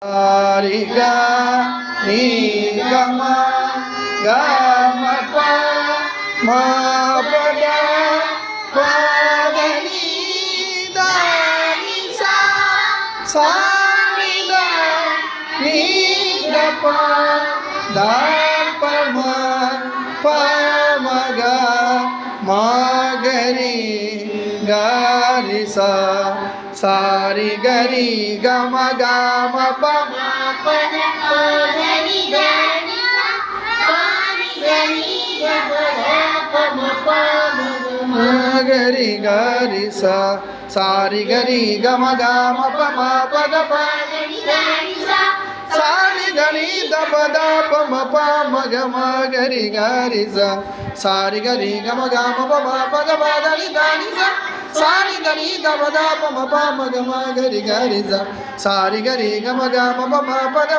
Riga ni gama gama pa ma pada pada ni da ni sa ni da ni da pa ma ga ma gari gari sa ri gari gama gama pa gari gari sa ri gari gama gama pa ma pa da pa sa ni gari da pa da pa ma pa ma ga ma gari gari sa ri gari gama gama pa ma pa da pa da ni sa ni gari da pa da pa ma pa ma ga ma gari gari sa ri gari gama gama pa ma pa da